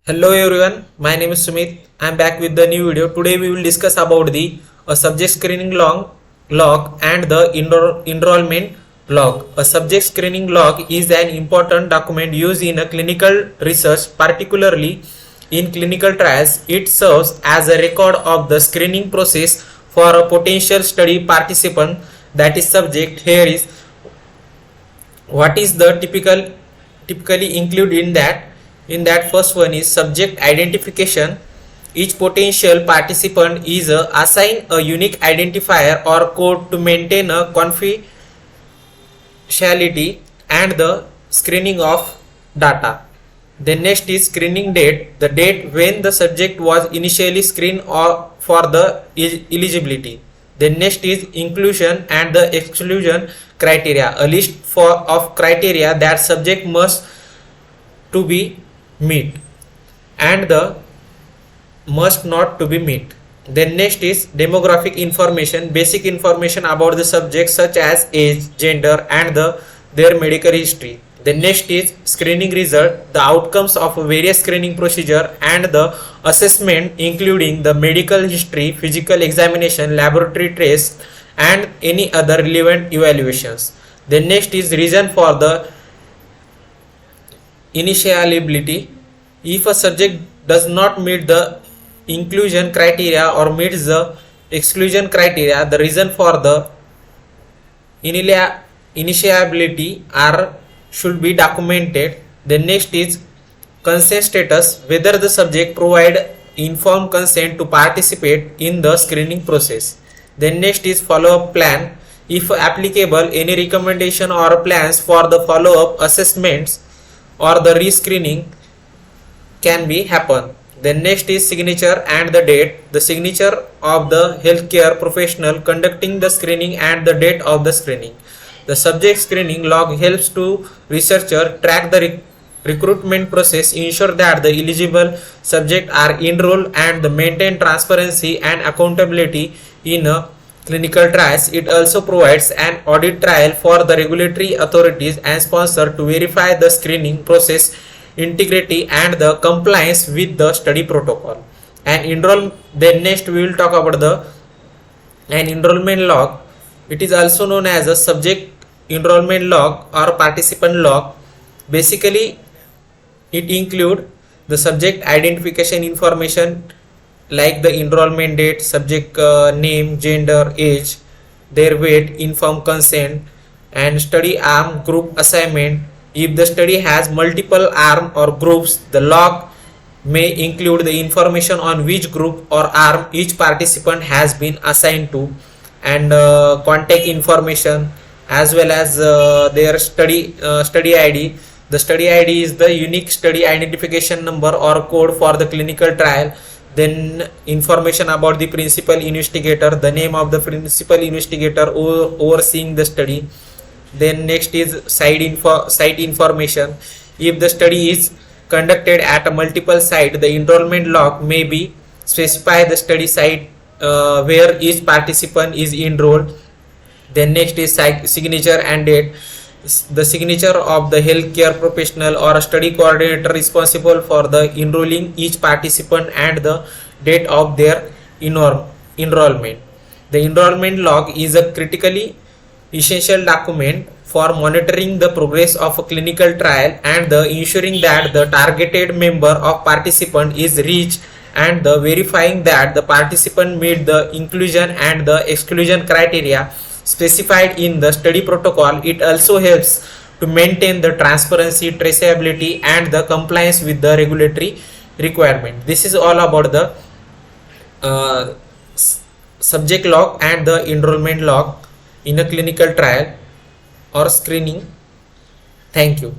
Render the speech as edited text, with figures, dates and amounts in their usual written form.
Hello everyone, my name is Sumit. I am back with the new video. Today we will discuss about the subject screening log and the enrollment log. A subject screening log is an important document used in a clinical research, particularly in clinical trials. It serves as a record of the screening process for a potential study participant, that is subject. Here is what is the typically included in that first one is subject identification. Each potential participant is assigned a unique identifier or code to maintain a confidentiality and the screening of data. Then next is screening date, the date when the subject was initially screened or for the eligibility. Then next is inclusion and the exclusion criteria, a list of criteria that subject must to be meet and the must not to be meet. Then next is demographic information, basic information about the subject such as age, gender and their medical history. The next is screening result, the outcomes of various screening procedure and the assessment including the medical history, physical examination, laboratory tests and any other relevant evaluations. The next is reason for the initialability. If a subject does not meet the inclusion criteria or meets the exclusion criteria, the reason for the initialability are should be documented. The next is consent status, whether the subject provide informed consent to participate in the screening process. Then next is follow-up plan, if applicable any recommendation or plans for the follow-up assessments or the rescreening can be happen. Then next is signature and the date, the signature of the healthcare professional conducting the screening and the date of the screening. The subject screening log helps to researcher track the recruitment process, ensure that the eligible subjects are enrolled and maintain transparency and accountability in clinical trials. It also provides an audit trail for the regulatory authorities and sponsor to verify the screening process integrity and the compliance with the study protocol. Then next we will talk about an enrollment log. It is also known as a subject enrollment log or participant log. Basically it include the subject identification information like the enrollment date, subject name, gender, age, their weight, informed consent and study arm, group assignment. If the study has multiple arm or groups, the log may include the information on which group or arm each participant has been assigned to and contact information as well as their study ID. The study ID is the unique study identification number or code for the clinical trial. Then information about the principal investigator, the name of the principal investigator overseeing the study. Then next is site information. If the study is conducted at a multiple site, the enrollment log may be specify the study site where each participant is enrolled. Then next is signature and date, the signature of the healthcare professional or a study coordinator responsible for the enrolling each participant and the date of their enrollment. The enrollment log is a critically essential document for monitoring the progress of a clinical trial and the ensuring that the targeted member of participant is reached and the verifying that the participant meet the inclusion and the exclusion criteria specified in the study protocol. It also helps to maintain the transparency, traceability and the compliance with the regulatory requirement. This is all about the subject log and the enrollment log in a clinical trial or screening. Thank you.